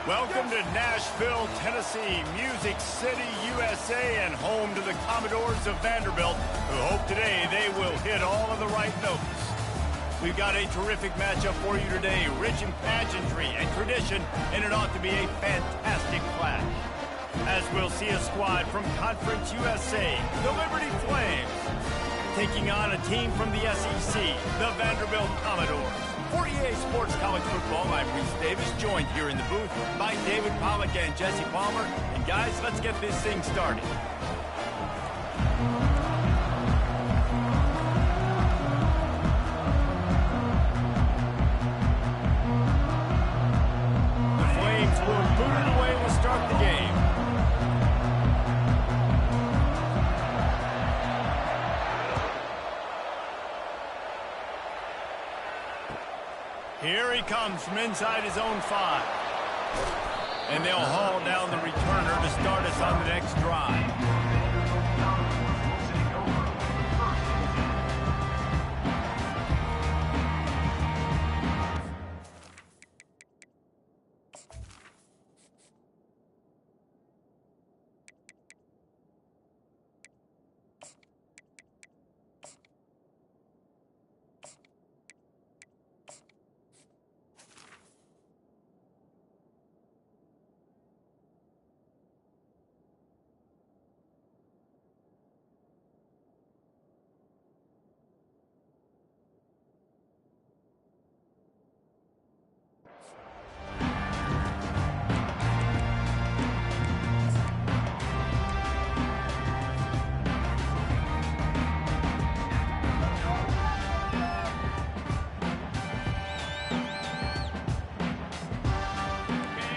Welcome to Nashville, Tennessee, Music City, USA, and home to the Commodores of Vanderbilt, who hope today they will hit all of the right notes. We've got a terrific matchup for you today, rich in pageantry and tradition, and it ought to be a fantastic clash. As we'll see a squad from Conference USA, the Liberty Flames, taking on a team from the SEC, the Vanderbilt Commodores. For EA Sports College Football, I'm Reese Davis, joined here in the booth by David Pollack and Jesse Palmer. And guys, let's get this thing started. The Flames will boot it away to start the game. Here he comes from inside his own 5. And they'll haul down the returner to start us on the next drive.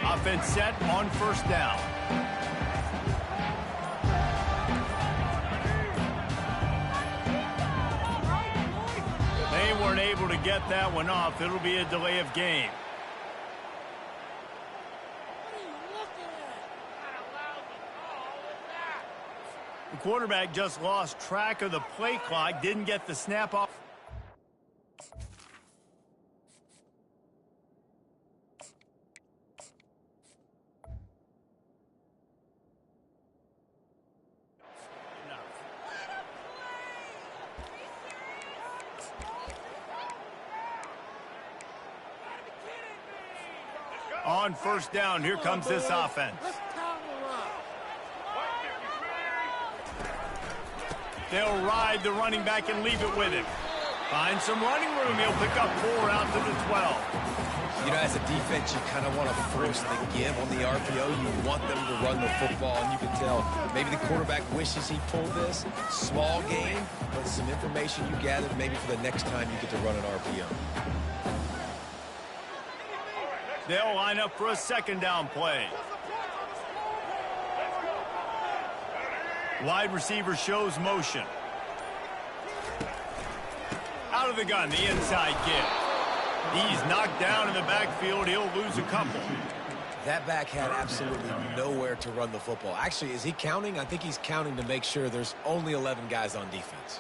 Offense set on first down. They weren't able to get that one off. It'll be a delay of game. The quarterback just lost track of the play clock, didn't get the snap off. On first down, here comes this offense. They'll ride the running back and leave it with him. Find some running room. He'll pick up 4 out to the 12. You know, as a defense, you kind of want to force the give on the RPO. You want them to run the football, and you can tell maybe the quarterback wishes he pulled this. Small game, but some information you gathered maybe for the next time you get to run an RPO. They'll line up for a second down play. Wide receiver shows motion. Out of the gun, the inside give. He's knocked down in the backfield. He'll lose a couple. That back had absolutely nowhere to run the football. Actually, is he counting? I think he's counting to make sure there's only 11 guys on defense.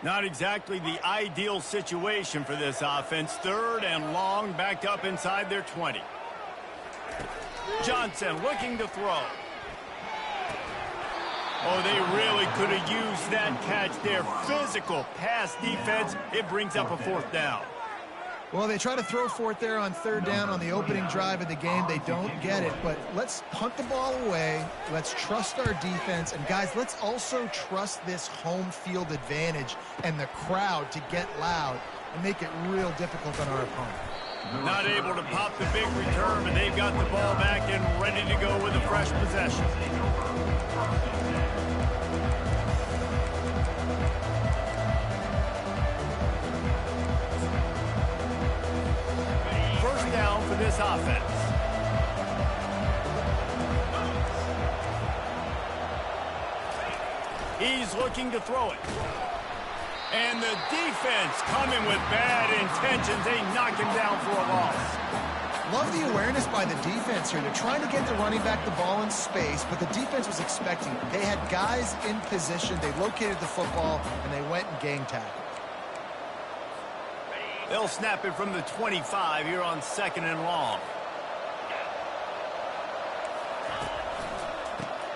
Not exactly the ideal situation for this offense. Third and long, backed up inside their 20. Johnson looking to throw. Oh, they really could have used that catch there. Physical pass defense. It brings up a 4th down. Well, they try to throw for it there on 3rd down on the opening drive of the game. They don't get it, but let's punt the ball away. Let's trust our defense. And, guys, let's also trust this home field advantage and the crowd to get loud and make it real difficult on our opponent. Not able to pop the big return, but they've got the ball back and ready to go with a fresh possession. For this offense. He's looking to throw it. And the defense coming with bad intentions. They knock him down for a loss. Love the awareness by the defense here. They're trying to get the running back the ball in space, but the defense was expecting it. They had guys in position. They located the football, and they went and gang tackled. They'll snap it from the 25 here on 2nd and long.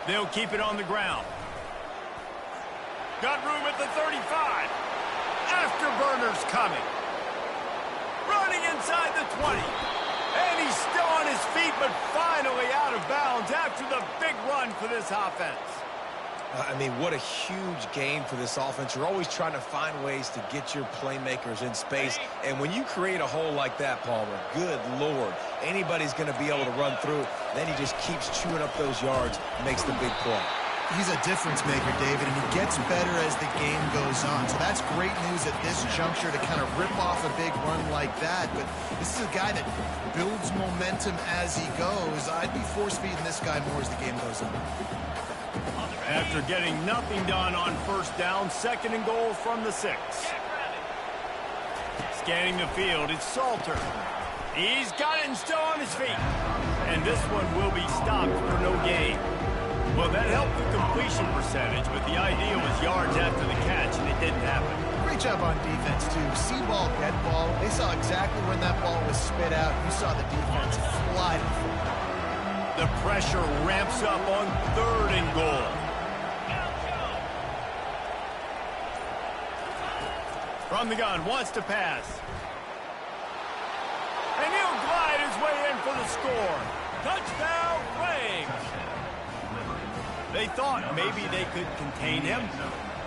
They'll keep it on the ground. Got room at the 35. Afterburners coming. Running inside the 20. And he's still on his feet, but finally out of bounds after the big run for this offense. I mean, what a huge game for this offense. You're always trying to find ways to get your playmakers in space. And when you create a hole like that, Palmer, good Lord, anybody's going to be able to run through it. Then he just keeps chewing up those yards, makes the big play. He's a difference maker, David, and he gets better as the game goes on. So that's great news at this juncture to kind of rip off a big run like that. But this is a guy that builds momentum as he goes. I'd be force-feeding this guy more as the game goes on. After getting nothing done on 1st down, 2nd and goal from the 6. Scanning the field, it's Salter. He's got it and still on his feet. And this one will be stopped for no gain. Well, that helped the completion percentage, but the idea was yards after the catch, and it didn't happen. Great job on defense, too. See ball, get ball. They saw exactly when that ball was spit out. You saw the defense fly to the football. The pressure ramps up on 3rd and goal. From the gun, wants to pass. And he'll glide his way in for the score. Touchdown, Flames! They thought maybe they could contain him.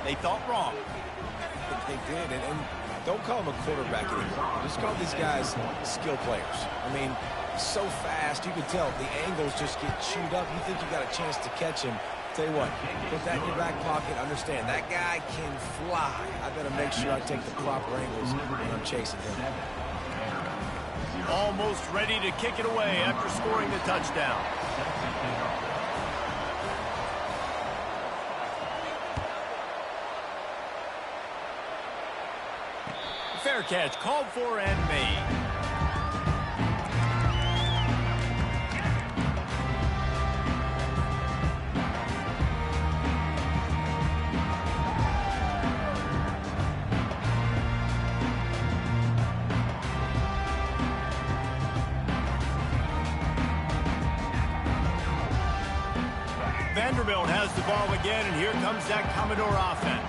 They thought wrong. They did, and don't call him a quarterback anymore. Just call these guys skill players. I mean, so fast, you can tell the angles just get chewed up. You think you got a chance to catch him. Tell you what, put that in your back pocket. Understand, that guy can fly. I better make sure I take the proper angles when I'm chasing him. Almost ready to kick it away after scoring the touchdown. Fair catch, called for and made. Vanderbilt has the ball again, and here comes that Commodore offense.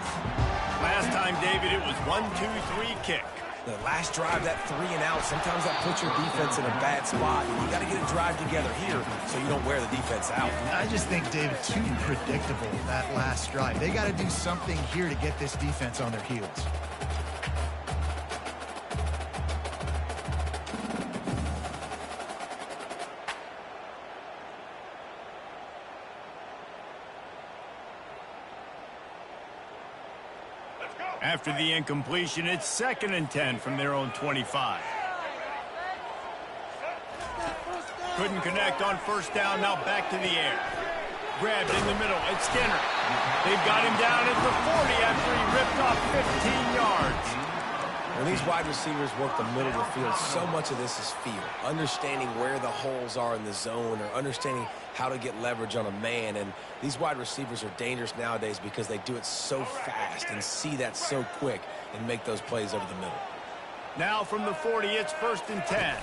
Last time, David, it was 1-2-3 kick. The last drive, that 3 and out, sometimes that puts your defense in a bad spot. And you got to get a drive together here so you don't wear the defense out. I just think, David, too predictable, that last drive. They got to do something here to get this defense on their heels. After the incompletion, it's 2nd and 10 from their own 25. Couldn't connect on 1st down, now back to the air. Grabbed in the middle, it's Skinner. They've got him down at the 40 after he ripped off 15 yards. When these wide receivers work the middle of the field, so much of this is feel. Understanding where the holes are in the zone or understanding how to get leverage on a man. And these wide receivers are dangerous nowadays because they do it so fast and see that so quick and make those plays over the middle. Now from the 40, it's 1st and 10.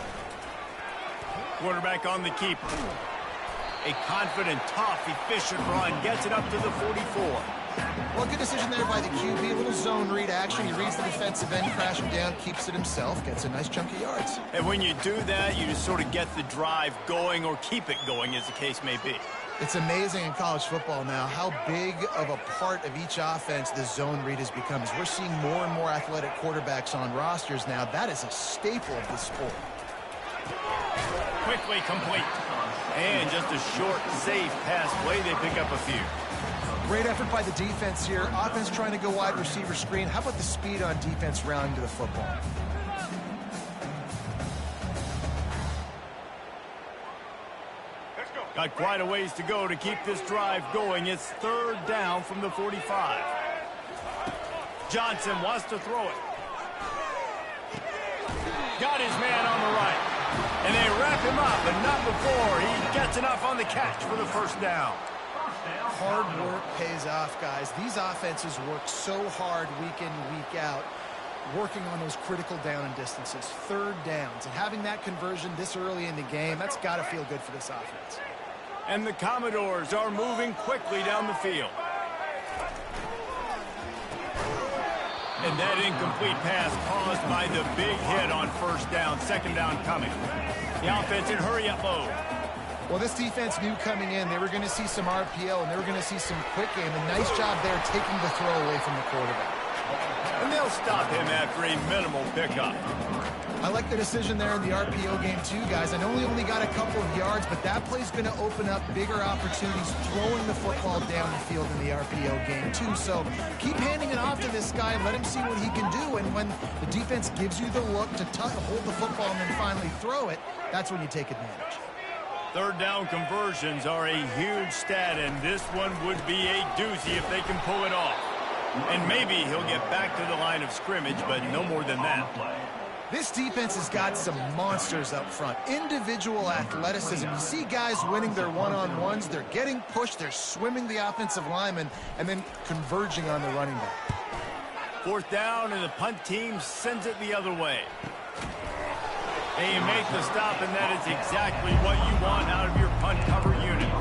Quarterback on the keeper. A confident, tough, efficient run gets it up to the 44. Well, good decision there by the QB. A little zone read action. He reads the defensive end, crashing down, keeps it himself, gets a nice chunk of yards. And when you do that, you just sort of get the drive going or keep it going, as the case may be. It's amazing in college football now how big of a part of each offense the zone read has become. As we're seeing more and more athletic quarterbacks on rosters now, that is a staple of the sport. Quickly complete. And just a short, safe pass play. They pick up a few. Great effort by the defense here. Offense trying to go wide receiver screen. How about the speed on defense rallying to the football? Got quite a ways to go to keep this drive going. It's 3rd down from the 45. Johnson wants to throw it. Got his man on the right. And they wrap him up, but not before he gets enough on the catch for the first down. Hard work pays off, guys. These offenses work so hard week in, week out, working on those critical down and distances, third downs, and having that conversion this early in the game, that's got to feel good for this offense. And the Commodores are moving quickly down the field. And that incomplete pass caused by the big hit on first down, second down coming. The offense in hurry-up mode. Well, this defense knew coming in they were going to see some RPO and they were going to see some quick game. A nice job there taking the throw away from the quarterback. And they'll stop him after a minimal pickup. I like the decision there in the RPO game too, guys. I know he only got a couple of yards, but that play's going to open up bigger opportunities throwing the football down the field in the RPO game too. So keep handing it off to this guy and let him see what he can do. And when the defense gives you the look to hold the football and then finally throw it, that's when you take advantage. Third down conversions are a huge stat, and this one would be a doozy if they can pull it off. And maybe he'll get back to the line of scrimmage, but no more than that. This defense has got some monsters up front. Individual athleticism. You see guys winning their one-on-ones. They're getting pushed. They're swimming the offensive lineman and then converging on the running back. Fourth down, and the punt team sends it the other way. They make the stop, and that is exactly what you want out of your punt cover unit.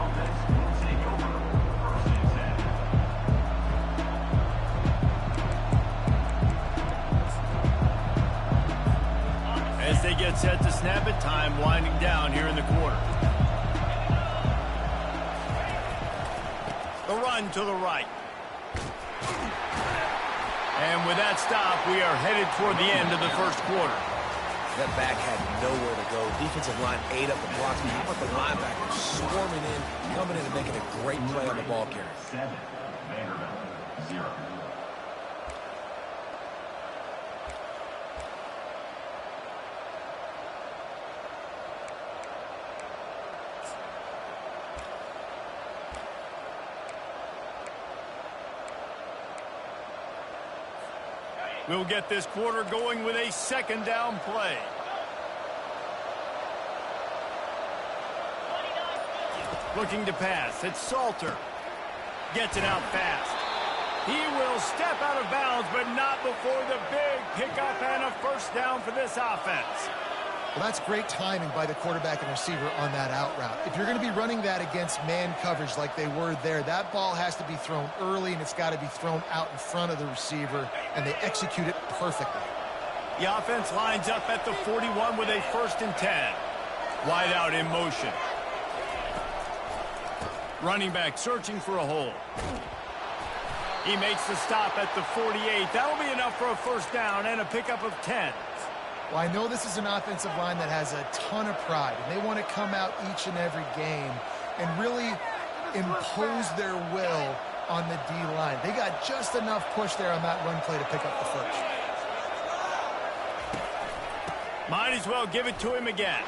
As they get set to snap it, time winding down here in the quarter. The run to the right. And with that stop, we are headed toward the end of the first quarter. That back had nowhere to go. Defensive line ate up the blocks. How about the linebackers swarming in, coming in and making a great play on the ball carrier? 7, Vanderbilt, 0. We'll get this quarter going with a second down play. Looking to pass. It's Salter. Gets it out fast. He will step out of bounds, but not before the big pickup and a first down for this offense. Well, that's great timing by the quarterback and receiver on that out route. If you're going to be running that against man coverage like they were there, that ball has to be thrown early, and it's got to be thrown out in front of the receiver, and they execute it perfectly. The offense lines up at the 41 with a 1st and 10. Wide out in motion. Running back searching for a hole. He makes the stop at the 48. That'll be enough for a first down and a pickup of 10. Well, I know this is an offensive line that has a ton of pride, and they want to come out each and every game and really impose their will on the D-line. They got just enough push there on that run play to pick up the first. Might as well give it to him again.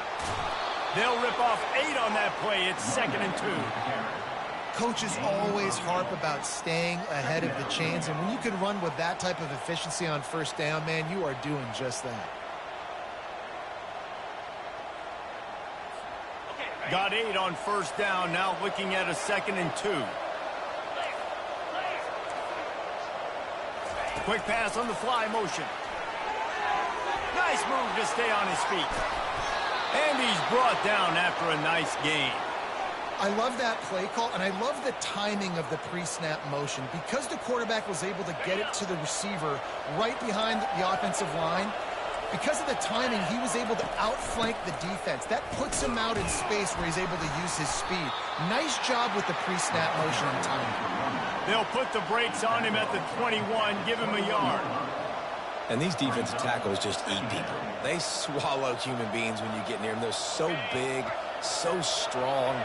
They'll rip off 8 on that play. It's 2nd and 2. Coaches always harp about staying ahead of the chains, and when you can run with that type of efficiency on first down, man, you are doing just that. Got 8 on first down, now looking at a 2nd and 2. Quick pass on the fly motion. Nice move to stay on his feet. And he's brought down after a nice gain. I love that play call, and I love the timing of the pre-snap motion. Because the quarterback was able to get it to the receiver right behind the offensive line, because of the timing, he was able to outflank the defense. That puts him out in space where he's able to use his speed. Nice job with the pre-snap motion and timing. They'll put the brakes on him at the 21, give him a yard. And these defensive tackles just eat people. They swallow human beings when you get near them. They're so big, so strong.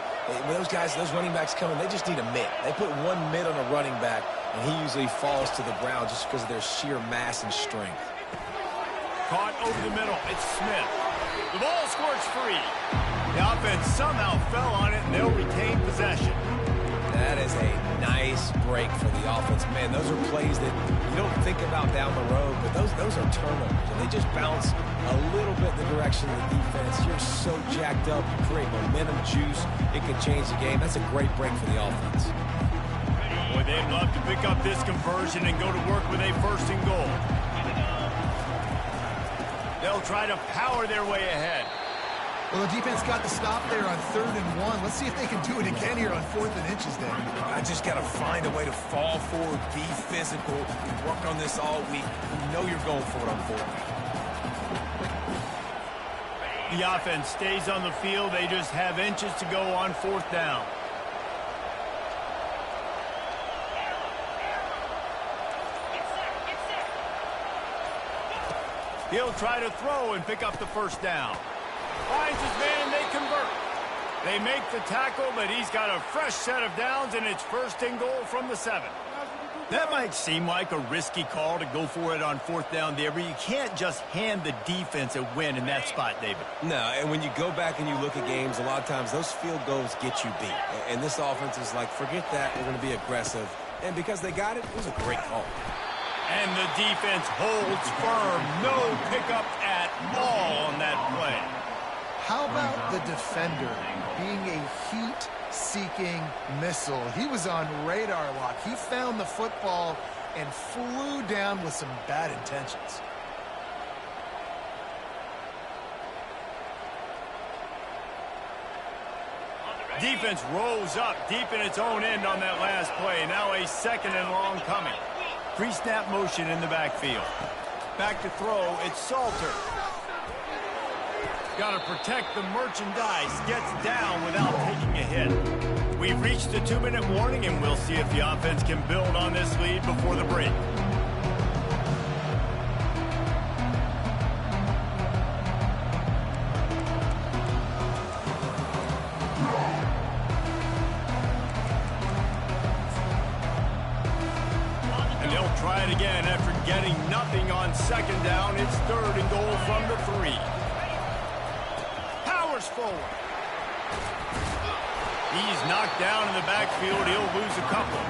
When those guys, those running backs come in, they just need a mitt. They put one mitt on a running back, and he usually falls to the ground just because of their sheer mass and strength. Caught over the middle. It's Smith. The ball squirts free. The offense somehow fell on it, and they'll retain possession. That is a nice break for the offense. Man, those are plays that you don't think about down the road, but those are turnovers, and they just bounce a little bit in the direction of the defense. You're so jacked up. You create momentum juice. It can change the game. That's a great break for the offense. Boy, they'd love to pick up this conversion and go to work with a first and goal. They'll try to power their way ahead. Well, the defense got the stop there on 3rd and 1. Let's see if they can do it again here on 4th and inches, Dave. I just got to find a way to fall forward, be physical. We've worked on this all week. You know you're going for it on 4th. The offense stays on the field. They just have inches to go on 4th down. He'll try to throw and pick up the first down. Finds his man and they convert. They make the tackle, but he's got a fresh set of downs, and it's 1st and goal from the 7. That might seem like a risky call to go for it on 4th down there, but you can't just hand the defense a win in that spot, David. No, and when you go back and you look at games, a lot of times those field goals get you beat. And this offense is like, forget that, we're going to be aggressive. And because they got it, it was a great call. And the defense holds firm. No pickup at all on that play. How about the defender being a heat-seeking missile? He was on radar lock. He found the football and flew down with some bad intentions. Defense rose up deep in its own end on that last play. Now a 2nd and long coming. Pre-snap motion in the backfield. Back to throw, it's Salter. Got to protect the merchandise. Gets down without taking a hit. We've reached the 2-minute warning, and we'll see if the offense can build on this lead before the break. And they'll try it again after getting nothing on 2nd down. It's 3rd and goal from the 3. Forward. He's knocked down in the backfield. He'll lose a couple.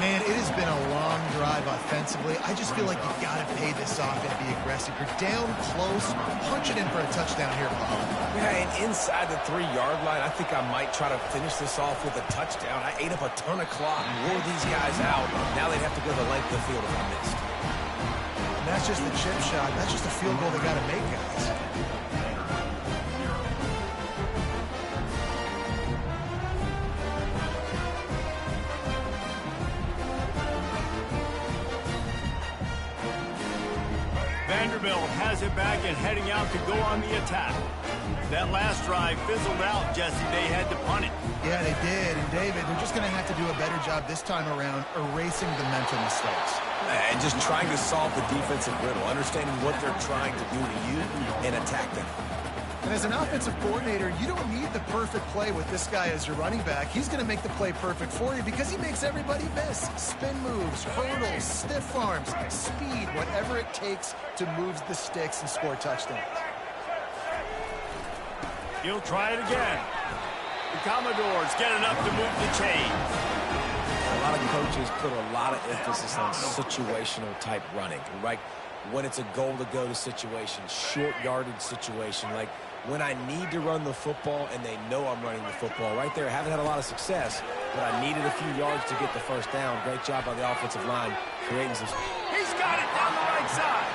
Man, it has been a long drive offensively. I just feel like you've got to pay this off and be aggressive. You're down close. Punch it in for a touchdown here, Bob. Yeah, and inside the 3-yard line, I think I might try to finish this off with a touchdown. I ate up a ton of clock and wore these guys out. Now they'd have to go the length of the field if I missed. And that's just the chip shot. That's just a field goal they got to make, guys. Vanderbilt has it back and heading out to go on the attack. That last drive fizzled out, Jesse. They had to punt it. Yeah, they did. And, David, they're just going to have to do a better job this time around erasing the mental mistakes. And just trying to solve the defensive riddle, understanding what they're trying to do to you and attack them. And as an offensive coordinator, you don't need the perfect play with this guy as your running back. He's going to make the play perfect for you because he makes everybody miss. Spin moves, hurdles, stiff arms, speed, whatever it takes to move the sticks and score touchdowns. He'll try it again. The Commodores get enough to move the chains. A lot of coaches put a lot of emphasis on situational type running, right? When it's a goal to go to situation, short yardage situation, like when I need to run the football and they know I'm running the football. Right there, I haven't had a lot of success, but I needed a few yards to get the first down. Great job by the offensive line creating some. He's got it down the right side.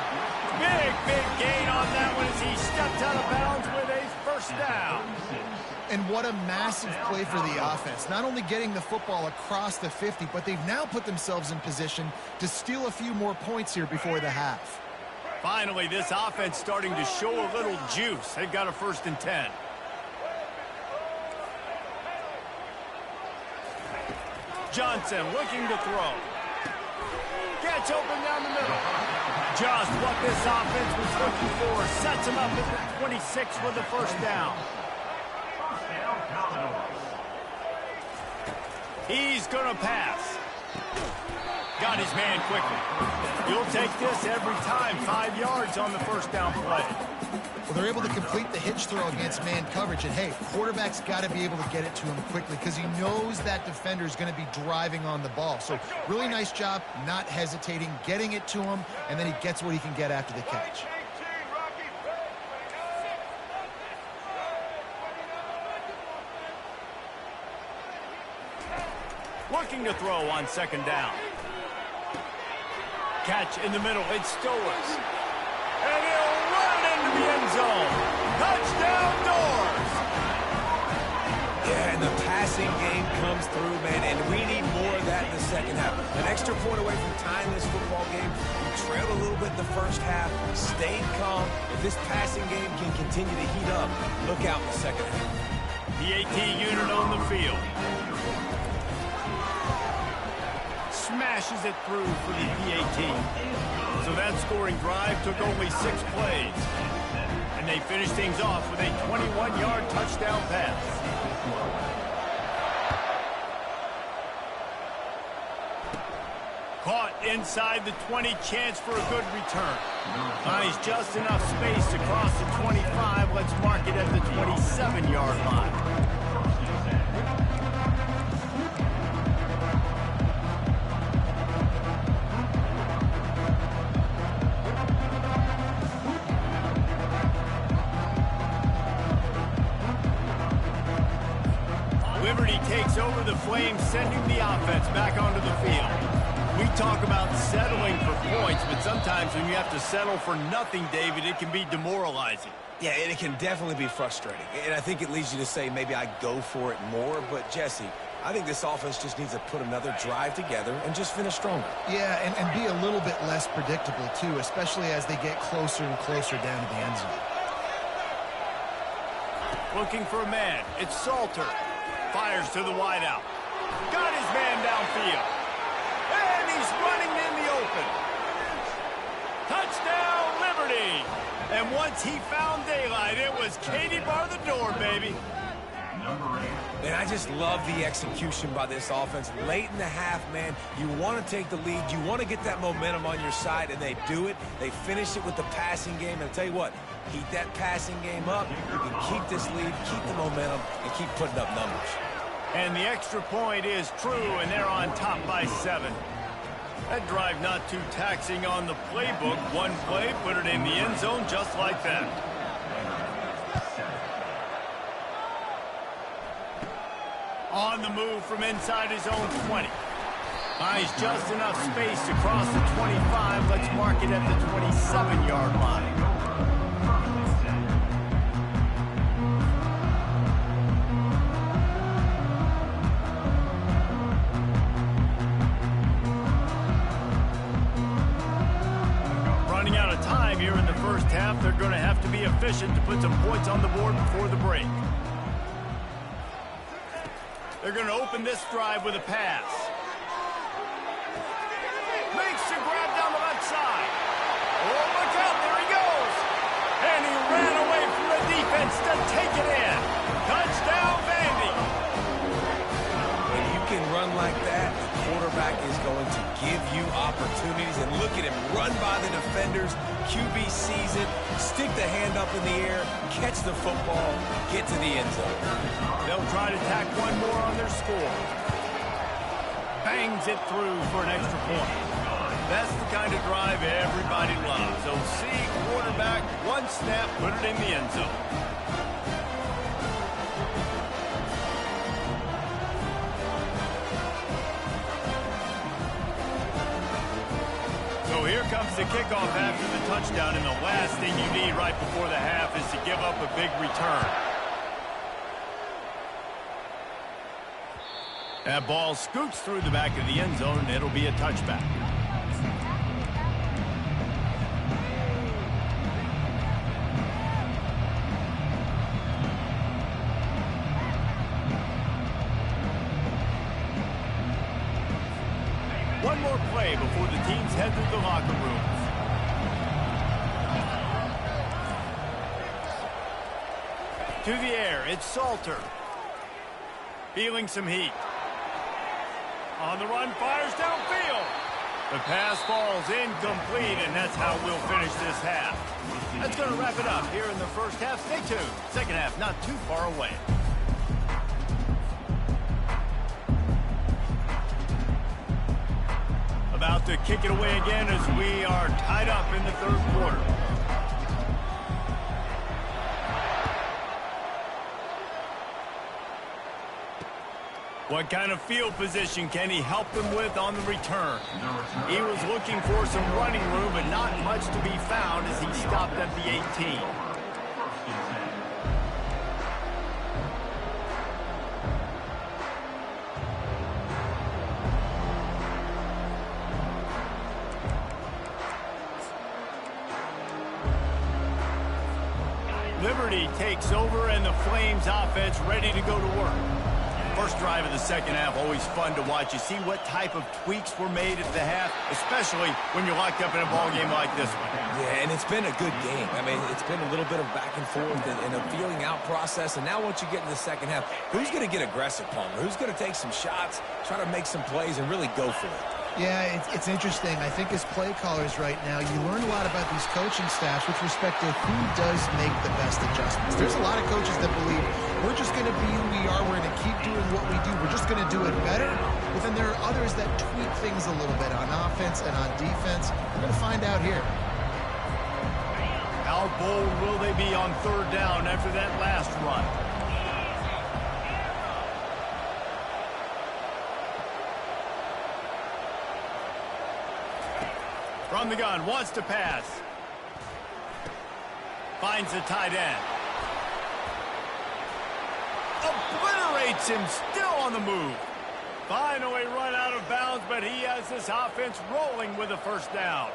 Big gain on that one as he stepped out of bounds with a first down. And what a massive play for the offense. Not only getting the football across the 50, but they've now put themselves in position to steal a few more points here before the half. Finally, this offense starting to show a little juice. They've got a 1st and 10. Johnson looking to throw. Gets open down the middle. Just what this offense was looking for. Sets him up at the 26 with the first down. He's going to pass. Got his man quickly. You'll take this every time. 5 yards on the first down play. Well, they're able to complete the hitch throw against man coverage. And, hey, quarterback's got to be able to get it to him quickly because he knows that defender is going to be driving on the ball. So really nice job not hesitating, getting it to him, and then he gets what he can get after the catch. Looking to throw on second down. Catch in the middle. It's Stowers. And he'll run into the end zone. Touchdown, Doors. Yeah, and the passing game comes through, man, and we need more of that in the second half. An extra point away from tying this football game. We trailed a little bit in the first half, stayed calm. If this passing game can continue to heat up, look out in the second half. The AT unit on the field. Smashes it through for the PAT. So that scoring drive took only 6 plays. And they finished things off with a 21-yard touchdown pass. Caught inside the 20, chance for a good return. Finds just enough space to cross the 25. Let's mark it at the 27-yard line. Takes over the Flames, sending the offense back onto the field. We talk about settling for points, but sometimes when you have to settle for nothing, David, it can be demoralizing. Yeah, and it can definitely be frustrating. And I think it leads you to say maybe I go for it more. But, Jesse, I think this offense just needs to put another drive together and just finish stronger. Yeah, and be a little bit less predictable, too, especially as they get closer and closer down to the end zone. Looking for a man. It's Salter. Fires to the wideout. Got his man downfield. And he's running in the open. Touchdown, Liberty. And once he found daylight, it was Katie bar the door, baby. And I just love the execution by this offense. Late in the half, man, you want to take the lead. You want to get that momentum on your side, and they do it. They finish it with the passing game. And I'll tell you what, heat that passing game up. You can keep this lead, keep the momentum, and keep putting up numbers. And the extra point is true, and they're on top by 7. That drive not too taxing on the playbook. One play, put it in the end zone just like that. On the move from inside his own 20. Finds just enough space to cross the 25. Let's mark it at the 27-yard line. Running out of time here in the first half. They're going to have to be efficient to put some points on the board before the break. They're going to open this drive with a pass. Makes the grab down the left side. Oh, look out, there he goes. And he ran away from the defense to take it in. Touchdown, Vandy. When you can run like that, the quarterback is going to give you opportunities. And look at him run by the defenders. QB sees it, stick the hand up in the air, catch the football, get to the end zone. They'll try to tack one more on their score. Bangs it through for an extra point. That's the kind of drive everybody loves. OC, quarterback, one snap, put it in the end zone. So here comes the kickoff after the touchdown, and the last thing you need right before the half is to give up a big return. That ball scoots through the back of the end zone, and it'll be a touchback. One more play before the teams head to the locker rooms. To the air, it's Salter. Feeling some heat. On the run, fires downfield. The pass falls incomplete, and that's how we'll finish this half. That's going to wrap it up here in the first half. Stay tuned. Second half not too far away. About to kick it away again as we are tied up in the third quarter. What kind of field position can he help them with on the return? He was looking for some running room, but not much to be found as he stopped at the 18. Liberty takes over, and the Flames offense ready to go to work. First drive of the second half, always fun to watch. You see what type of tweaks were made at the half, especially when you're locked up in a ball game like this one. Yeah, and it's been a good game. I mean, it's been a little bit of back and forth and a feeling out process. And now once you get into the second half, who's going to get aggressive, Palmer? Who's going to take some shots, try to make some plays, and really go for it? Yeah, it's interesting. I think as play callers right now, you learn a lot about these coaching staffs with respect to who does make the best adjustments. There's a lot of coaches that believe we're just going to be who we are. We're going to keep doing what we do. We're just going to do it better. But then there are others that tweak things a little bit on offense and on defense. We're going to find out here. How bold will they be on third down after that last run? From the gun, wants to pass. Finds the tight end. Obliterates him, still on the move. Finally run out of bounds, but he has this offense rolling with a first down.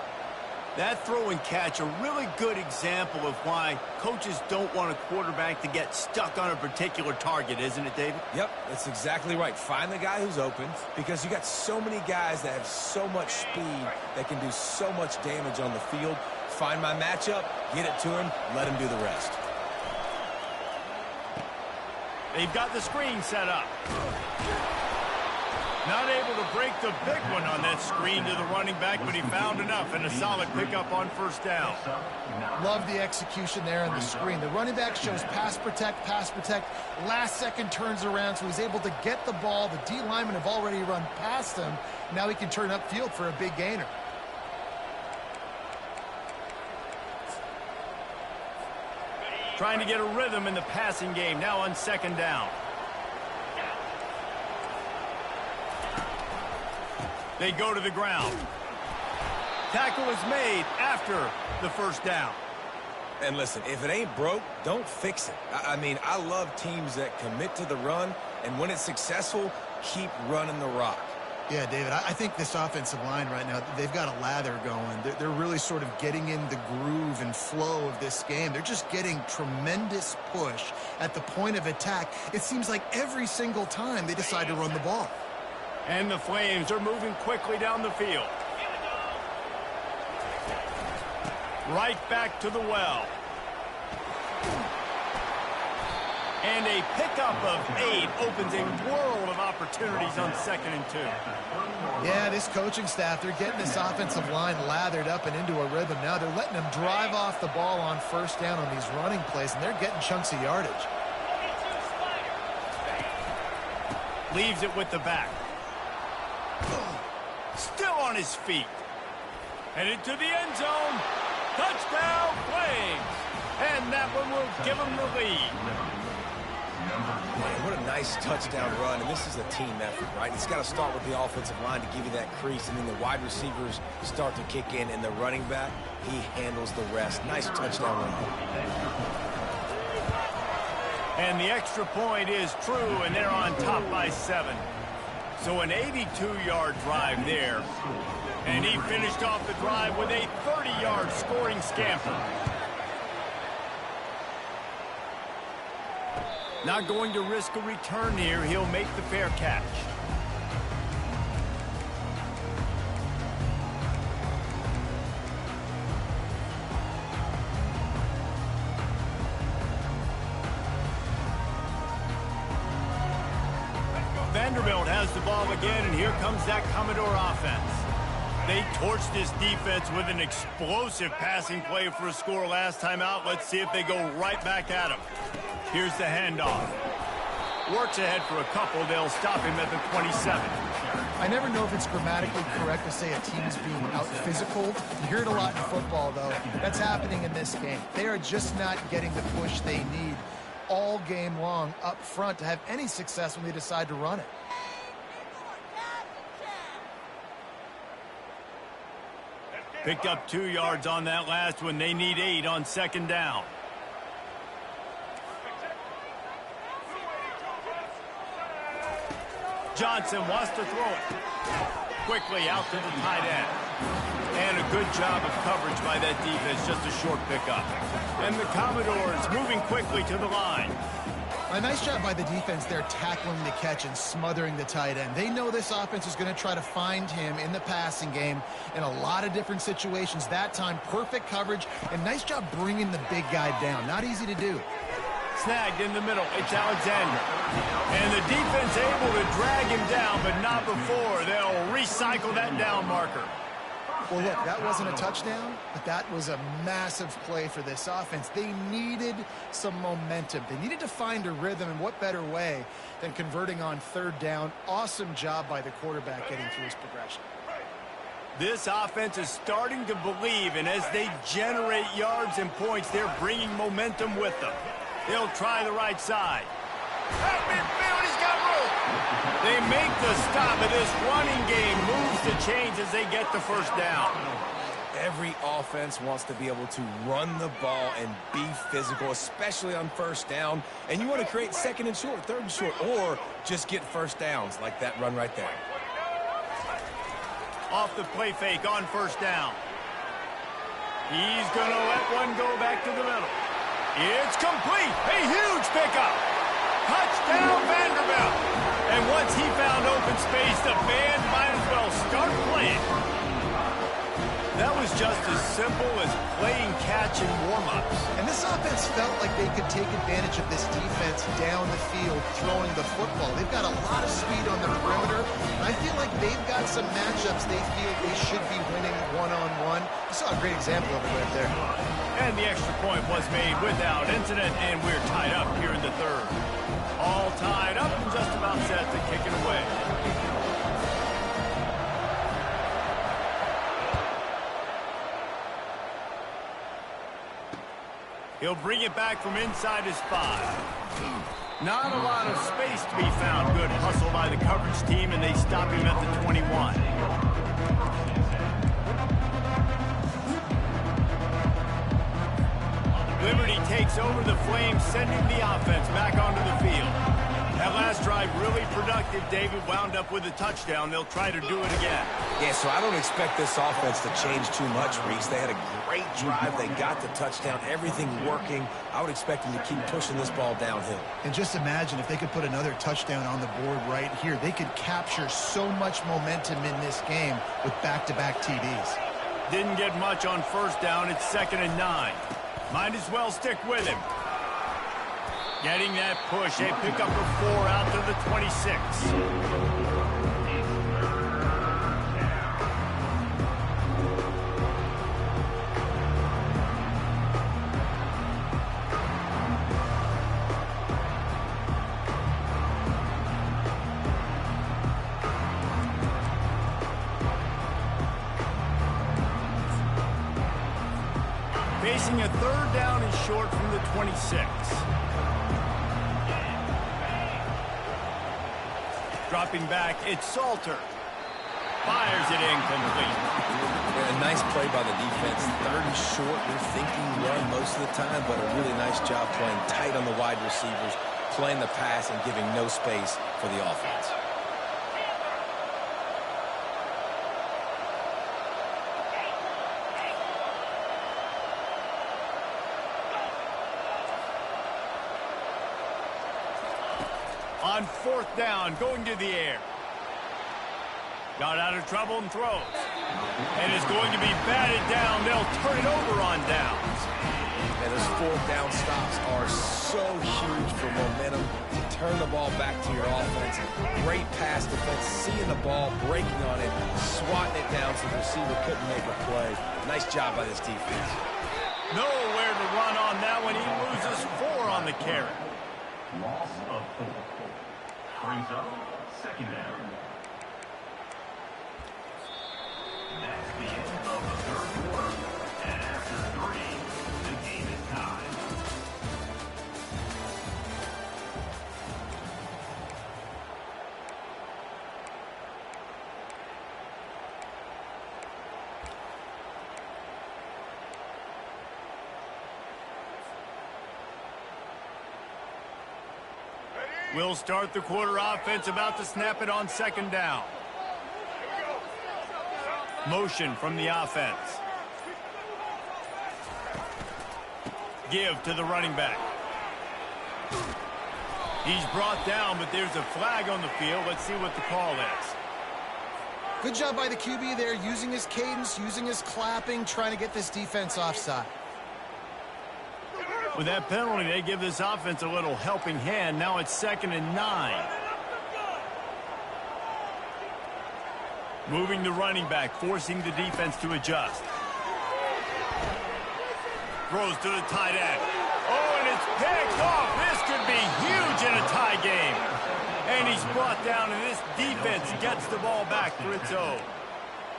That throw and catch, a really good example of why coaches don't want a quarterback to get stuck on a particular target, isn't it, David? Yep, that's exactly right. Find the guy who's open, because you got so many guys that have so much speed that can do so much damage on the field. Find my matchup, get it to him, let him do the rest. They've got the screen set up. Not able to break the big one on that screen to the running back, but he found enough and a solid pickup on first down. Love the execution there on the screen. The running back shows pass protect, last second turns around, so he's able to get the ball. The D linemen have already run past him. Now he can turn upfield for a big gainer. Trying to get a rhythm in the passing game, now on second down. They go to the ground. Tackle is made after the first down. And listen, if it ain't broke, don't fix it. I mean, I love teams that commit to the run, and when it's successful, keep running the rock. Yeah, David, I think this offensive line right now, they've got a lather going. They're really sort of getting in the groove and flow of this game. They're just getting tremendous push at the point of attack. It seems like every single time they decide to run the ball. And the Flames are moving quickly down the field. Right back to the well. And a pickup of 8 opens a world of opportunities on 2nd and 2. Yeah, this coaching staff, they're getting this offensive line lathered up and into a rhythm. Now they're letting them drive off the ball on first down on these running plays, and they're getting chunks of yardage. Leaves it with the back. Still on his feet. Headed to the end zone. Touchdown, Flames. And that one will give him the lead. Man, what a nice touchdown run, and this is a team effort, right? It's got to start with the offensive line to give you that crease, and then the wide receivers start to kick in, and the running back, he handles the rest. Nice touchdown run. And the extra point is true, and they're on top by 7. So an 82-yard drive there. And he finished off the drive with a 30-yard scoring scamper. Not going to risk a return here. He'll make the fair catch. Vanderbilt has the ball again, and here comes that Commodore offense. They torched this defense with an explosive passing play for a score last time out. Let's see if they go right back at him. Here's the handoff. Works ahead for a couple. They'll stop him at the 27. I never know if it's grammatically correct to say a team is being out-physical. You hear it a lot in football, though. That's happening in this game. They are just not getting the push they need all game long up front to have any success when they decide to run it. Picked up 2 yards on that last one. They need 8 on second down. Johnson wants to throw it. Quickly out to the tight end. And a good job of coverage by that defense. Just a short pickup. And the Commodores moving quickly to the line. A nice job by the defense there tackling the catch and smothering the tight end. They know this offense is going to try to find him in the passing game in a lot of different situations. That time, perfect coverage and nice job bringing the big guy down. Not easy to do. Snagged in the middle. It's Alexander. And the defense able to drag him down, but not before. They'll recycle that down marker. Well, look, that wasn't a touchdown, but that was a massive play for this offense. They needed some momentum. They needed to find a rhythm, and what better way than converting on third down. Awesome job by the quarterback getting through his progression. This offense is starting to believe, and as they generate yards and points, they're bringing momentum with them. They'll try the right side. Out midfield, he's got room. They make the stop, and this running game moves the chains as they get the first down. Every offense wants to be able to run the ball and be physical, especially on first down. And you want to create second and short, third and short, or just get first downs like that run right there. Off the play fake on first down. He's going to let one go back to the middle. It's complete. A huge pickup. Touchdown, Vanderbilt. And once he found open space, the band might as well start playing. That was just as simple as playing catch in warm-ups. And this offense felt like they could take advantage of this defense down the field throwing the football. They've got a lot of speed on the perimeter, and I feel like they've got some matchups they feel they should be winning one-on-one. You saw a great example of it right there. And the extra point was made without incident, and we're tied up here in the third. All tied up and just about set to kick it away. He'll bring it back from inside his 5. Not a lot of space to be found. Good hustle by the coverage team, and they stop him at the 21. Liberty takes over the Flames, sending the offense back onto the field. That last drive really productive. David wound up with a touchdown. They'll try to do it again. Yeah, so I don't expect this offense to change too much, Reese. They had a great drive. They got the touchdown. Everything working. I would expect them to keep pushing this ball downhill. And just imagine if they could put another touchdown on the board right here. They could capture so much momentum in this game with back-to-back TDs. Didn't get much on first down. It's 2nd and 9. Might as well stick with him. Getting that push. A pickup of 4 out to the 26. Facing a 3rd down and short from the 26. Dropping back, it's Salter. Fires it incomplete. Yeah, a nice play by the defense. 3rd and short, you're thinking run most of the time, but a really nice job playing tight on the wide receivers, playing the pass and giving no space for the offense. On 4th down, going to the air. Got out of trouble and throws. And it's going to be batted down. They'll turn it over on downs. And those fourth down stops are so huge for momentum to turn the ball back to your offense. Great pass defense, seeing the ball, breaking on it, swatting it down so the receiver couldn't make a play. Nice job by this defense. Nowhere to run on that one. He loses 4 on the carry. Loss of 4. Brings up second down. That's the end of the third quarter. And after 3, the game is tied. We'll start the quarter. Offense about to snap it on second down. Motion from the offense. Give to the running back. He's brought down, but there's a flag on the field. Let's see what the call is. Good job by the QB there, using his cadence, using his clapping, trying to get this defense offside. With that penalty, they give this offense a little helping hand. Now it's 2nd and 9. Moving the running back, forcing the defense to adjust. Throws to the tight end. Oh, and it's picked off. This could be huge in a tie game. And he's brought down, and this defense gets the ball back for its own.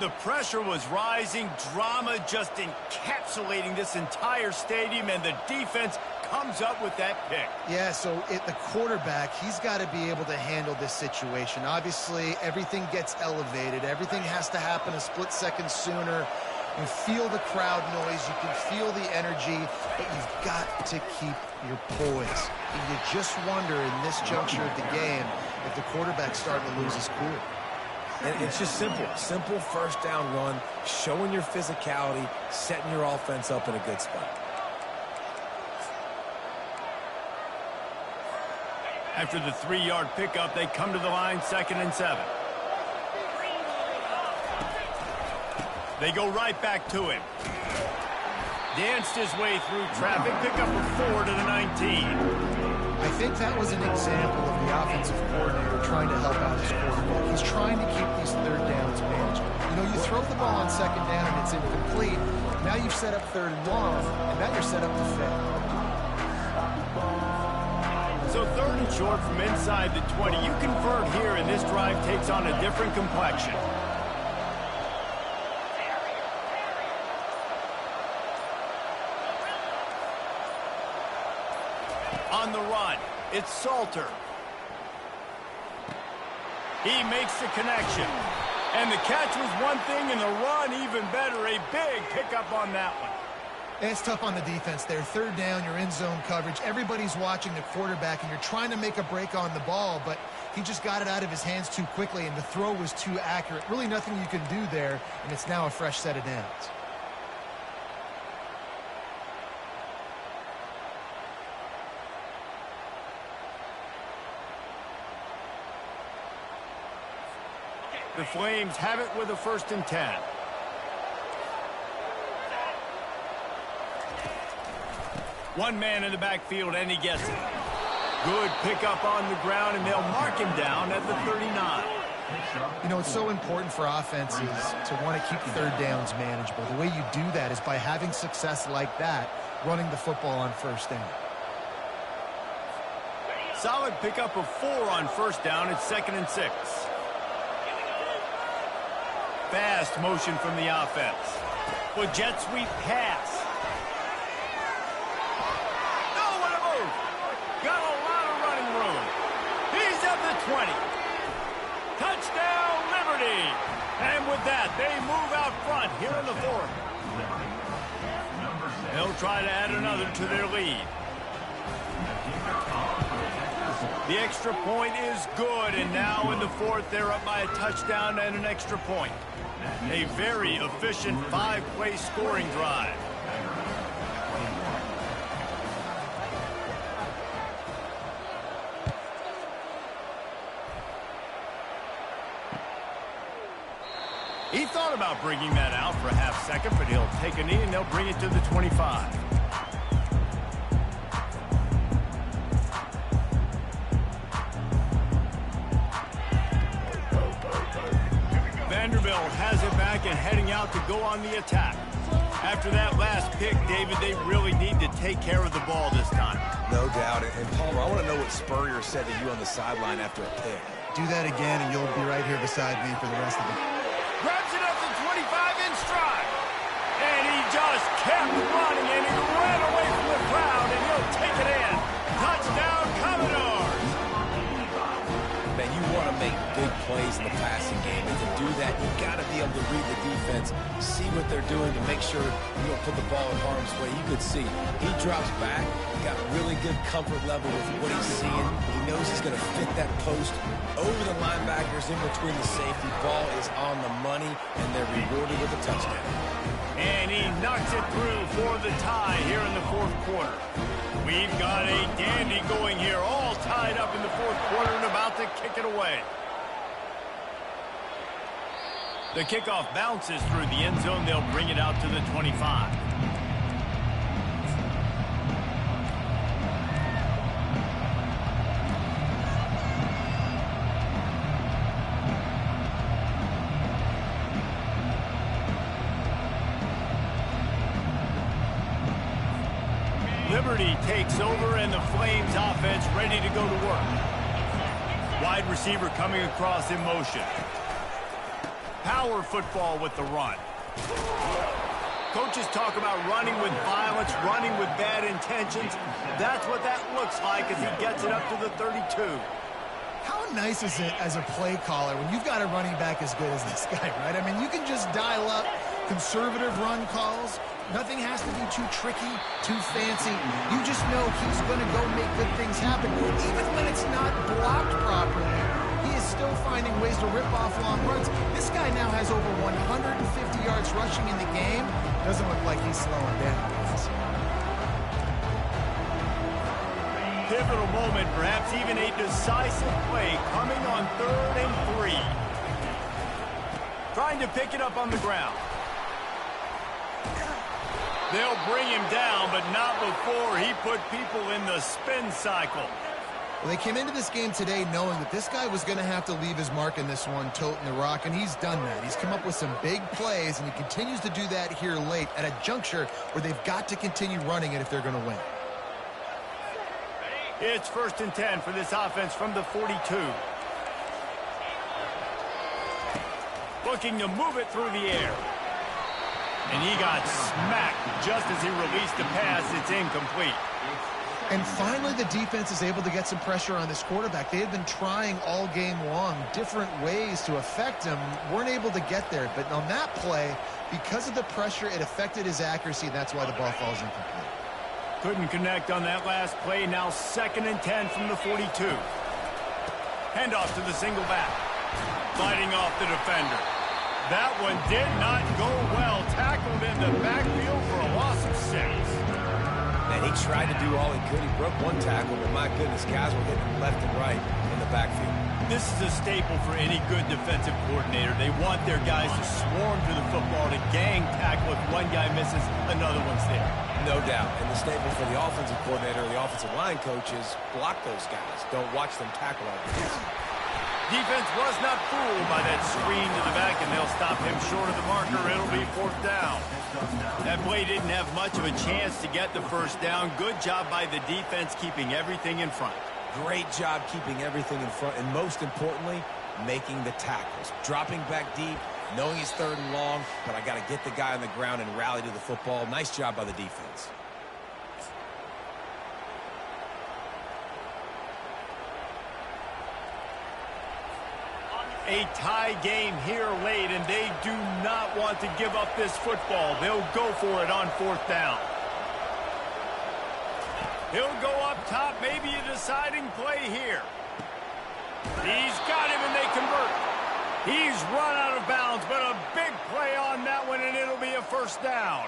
The pressure was rising, drama just encapsulating this entire stadium, and the defense comes up with that pick. Yeah, so the quarterback, he's got to be able to handle this situation. Obviously, everything gets elevated. Everything has to happen a split second sooner. You feel the crowd noise. You can feel the energy, but you've got to keep your poise. And you just wonder in this juncture of the game if the quarterback's starting to lose his cool. And it's just simple first down run, showing your physicality, setting your offense up in a good spot. After the 3-yard pickup, they come to the line, 2nd and 7. They go right back to him. Danced his way through traffic, pick up a 4 to the 19. I think that was an example of the offensive coordinator trying to help out his quarterback. He's trying to keep these third downs manageable. You know, you throw the ball on 2nd down and it's incomplete. Now you've set up 3rd and long, and now you're set up to fail. So 3rd and short from inside the 20. You convert here, and this drive takes on a different complexion. On the run, it's Salter. He makes the connection. And the catch was one thing, and the run even better. A big pickup on that one. It's tough on the defense there. 3rd down, you're in zone coverage. Everybody's watching the quarterback, and you're trying to make a break on the ball, but he just got it out of his hands too quickly, and the throw was too accurate. Really nothing you can do there, and it's now a fresh set of downs. The Flames have it with a 1st and 10. One man in the backfield, and he gets it. Good pickup on the ground, and they'll mark him down at the 39. You know, it's so important for offenses to want to keep 3rd downs manageable. The way you do that is by having success like that, running the football on 1st down. Solid pickup of 4 on 1st down. It's 2nd and 6. Fast motion from the offense. With jet sweep pass. Oh, what a move. Got a lot of running room. He's at the 20. Touchdown, Liberty. And with that, they move out front here in the 4th. They'll try to add another to their lead. The extra point is good, and now in the 4th, they're up by a touchdown and an extra point. A very efficient 5-play scoring drive. He thought about bringing that out for a half second, but he'll take a knee and they'll bring it to the 25. Vanderbilt has it back and heading out to go on the attack. After that last pick, David, they really need to take care of the ball this time. No doubt. And Palmer, I want to know what Spurrier said to you on the sideline after a pick. Do that again, and you'll be right here beside me for the rest of it. Grabs it up to 25 in stride. And he just kept running, and he ran away from the crowd, and he'll take it in. Touchdown, Commodores. Man, you want to make big plays in the passing game, and to do that, you've got to be able to read the defense, see what they're doing to make sure you don't put the ball in harm's way. You could see he drops back, got really good comfort level with what he's seeing. He knows he's going to fit that post over the linebackers in between the safety. Ball is on the money, and they're rewarded with a touchdown. And he knocks it through for the tie here in the fourth quarter. We've got a dandy going here, all tied up in the fourth quarter and about to kick it away. The kickoff bounces through the end zone. They'll bring it out to the 25. Liberty takes over, and the Flames offense ready to go to work. Wide receiver coming across in motion. Power football with the run. Coaches talk about running with violence, running with bad intentions. That's what that looks like as he gets it up to the 32. How nice is it as a play caller when you've got a running back as good as this guy, right? I mean, you can just dial up conservative run calls. Nothing has to be too tricky, too fancy. You just know he's going to go make good things happen. Even when it's not blocked properly, he is still finding ways to rip off long runs. This guy now has over 150 yards rushing in the game. Doesn't look like he's slowing down. Pivotal moment, perhaps even a decisive play coming on 3rd and 3. Trying to pick it up on the ground. They'll bring him down, but not before he put people in the spin cycle. Well, they came into this game today knowing that this guy was going to have to leave his mark in this one, toting the rock, and he's done that. He's come up with some big plays, and he continues to do that here late at a juncture where they've got to continue running it if they're going to win. It's 1st and 10 for this offense from the 42. Looking to move it through the air. And he got smacked just as he released the pass. It's incomplete. And finally, the defense is able to get some pressure on this quarterback. They had been trying all game long different ways to affect him. Weren't able to get there. But on that play, because of the pressure, it affected his accuracy. And that's why the ball falls incomplete. Couldn't connect on that last play. Now 2nd and 10 from the 42. Handoff to the single back. Fighting off the defender. That one did not go well. Tackled in the backfield for a loss of 6. And he tried to do all he could. He broke one tackle, but my goodness, guys were hitting him left and right in the backfield. This is a staple for any good defensive coordinator. They want their guys to swarm to the football, to gang tackle. If one guy misses, another one's there. No doubt. And the staple for the offensive coordinator, the offensive line coaches, block those guys. Don't watch them tackle our guys. Defense was not fooled by that screen to the back, and they'll stop him short of the marker. It'll be 4th down. That play didn't have much of a chance to get the 1st down. Good job by the defense keeping everything in front. Great job keeping everything in front, and most importantly, making the tackles. Dropping back deep, knowing he's 3rd and long, but I got to get the guy on the ground and rally to the football. Nice job by the defense. A tie game here late, and they do not want to give up this football. They'll go for it on 4th down. He'll go up top, maybe a deciding play here. He's got him, and they convert. He's run out of bounds, but a big play on that one, and it'll be a 1st down.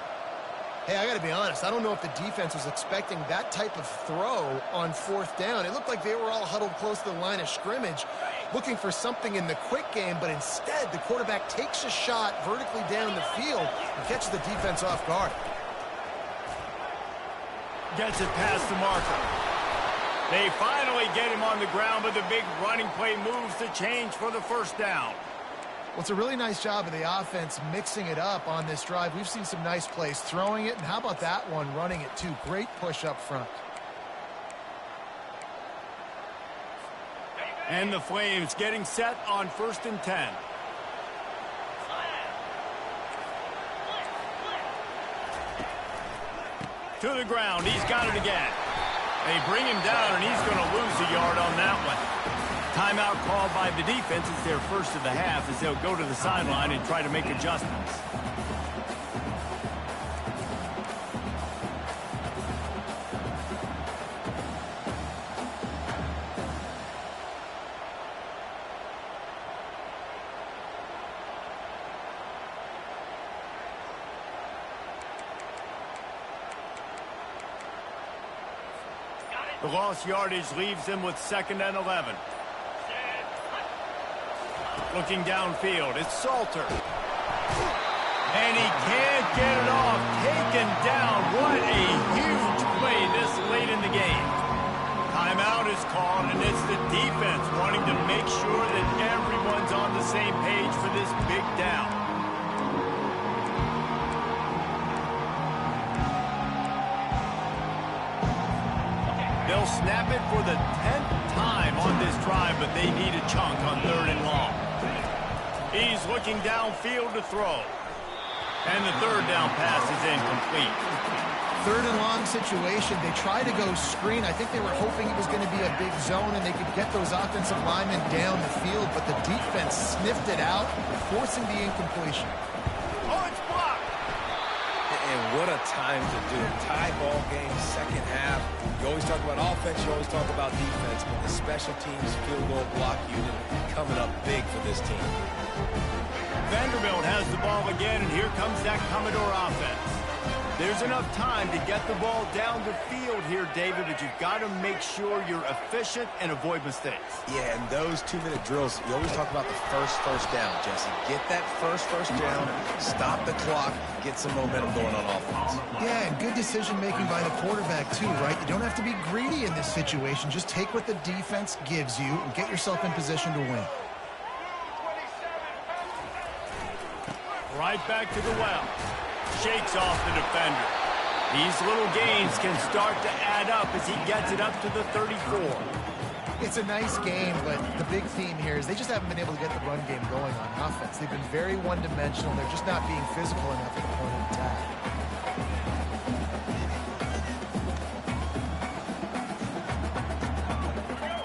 Hey, I got to be honest. I don't know if the defense was expecting that type of throw on 4th down. It looked like they were all huddled close to the line of scrimmage, looking for something in the quick game, but instead the quarterback takes a shot vertically down the field and catches the defense off guard. Gets it past the marker. They finally get him on the ground, but the big running play moves the change for the 1st down. Well, it's a really nice job of the offense mixing it up on this drive. We've seen some nice plays throwing it, and how about that one running it too? Great push up front. And the Flames getting set on 1st and 10. To the ground. He's got it again. They bring him down, and he's going to lose a yard on that one. Timeout called by the defense. It's their first of the half as they'll go to the sideline and try to make adjustments. The lost yardage leaves them with 2nd and 11. Looking downfield, it's Salter. And he can't get it off. Taken down. What a huge play this late in the game. Timeout is called, and it's the defense wanting to make sure that everyone's on the same page for this big down. They'll snap it for the 10th time on this drive, but they need a chunk on 3rd and long. He's looking downfield to throw. And the 3rd down pass is incomplete. 3rd and long situation. They tried to go screen. I think they were hoping it was going to be a big zone and they could get those offensive linemen down the field, but the defense sniffed it out, forcing the incompletion. Oh, it's blocked. And what a time to do it. Tie ball game, 2nd half. You always talk about offense, you always talk about defense, but the special teams field goal block unit coming up big for this team. Vanderbilt has the ball again, and here comes that Commodore offense. There's enough time to get the ball down the field here, David, but you've got to make sure you're efficient and avoid mistakes. Yeah, and those 2-minute drills, you always talk about the first down, Jesse. Get that first down, stop the clock, get some momentum going on offense. Yeah, and good decision-making by the quarterback, too, right? You don't have to be greedy in this situation. Just take what the defense gives you and get yourself in position to win. Right back to the well. Shakes off the defender. These little gains can start to add up as he gets it up to the 34. It's a nice game, but the big theme here is they just haven't been able to get the run game going on offense. They've been very one-dimensional. They're just not being physical enough at the point of attack.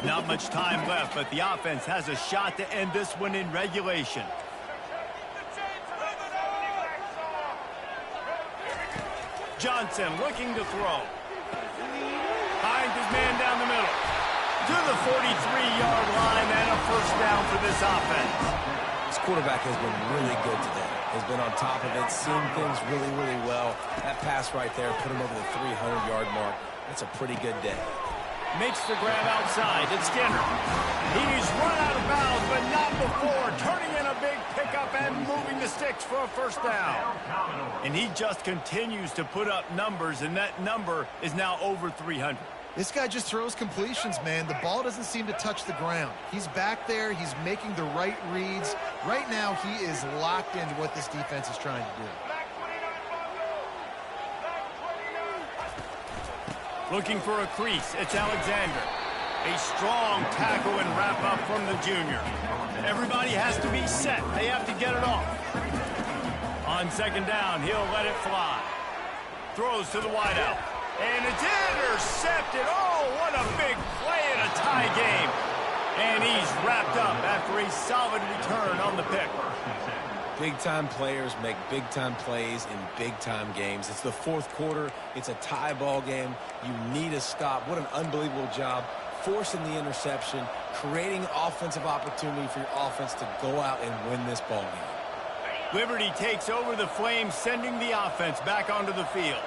Not much time left, but the offense has a shot to end this one in regulation. Johnson looking to throw. Finds his man down the middle. To the 43-yard line and a 1st down for this offense. This quarterback has been really good today. Has been on top of it, seen things really, really well. That pass right there put him over the 300-yard mark. That's a pretty good day. Makes the grab outside. It's Skinner. He's run out of bounds, but not before. Turning in a big pickup and moving the sticks for a 1st down. And he just continues to put up numbers, and that number is now over 300. This guy just throws completions, man. The ball doesn't seem to touch the ground. He's back there. He's making the right reads. Right now, he is locked into what this defense is trying to do. Looking for a crease, it's Alexander. A strong tackle and wrap up from the junior. Everybody has to be set. They have to get it off. On 2nd down, he'll let it fly. Throws to the wideout. And it's intercepted. Oh, what a big play in a tie game. And he's wrapped up after a solid return on the pick. Big-time players make big-time plays in big-time games. It's the 4th quarter. It's a tie ball game. You need a stop. What an unbelievable job forcing the interception, creating offensive opportunity for your offense to go out and win this ball game. Liberty takes over the Flames, sending the offense back onto the field.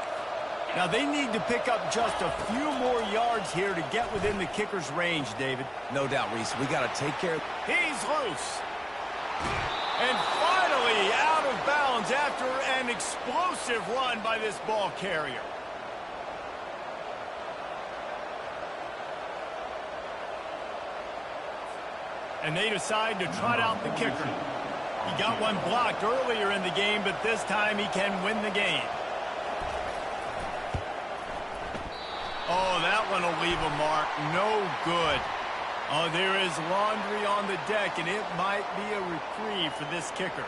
Now, they need to pick up just a few more yards here to get within the kicker's range, David. No doubt, Reese. We got to take care of... He's loose. And finally out of bounds after an explosive run by this ball carrier. And they decide to trot out the kicker. He got one blocked earlier in the game, but this time he can win the game. Oh, that one will leave a mark. No good. Oh, there is laundry on the deck, and it might be a reprieve for this kicker.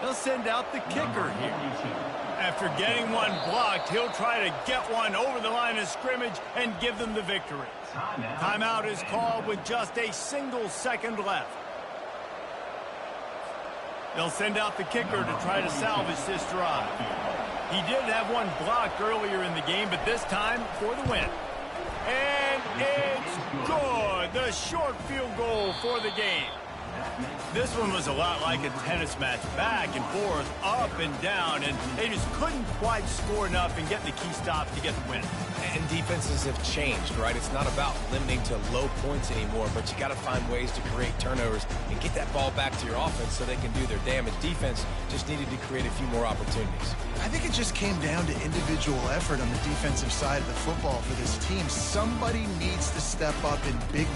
They'll send out the kicker here. After getting one blocked, he'll try to get one over the line of scrimmage and give them the victory. Timeout is called with just a single second left. They'll send out the kicker to try to salvage this drive. He did have one blocked earlier in the game, but this time for the win. And it's good. The short field goal for the game. This one was a lot like a tennis match, back and forth, up and down, and they just couldn't quite score enough and get the key stop to get the win. And defenses have changed, right? It's not about limiting to low points anymore, but you got to find ways to create turnovers and get that ball back to your offense so they can do their damage. Defense just needed to create a few more opportunities. I think it just came down to individual effort on the defensive side of the football for this team. Somebody needs to step up in big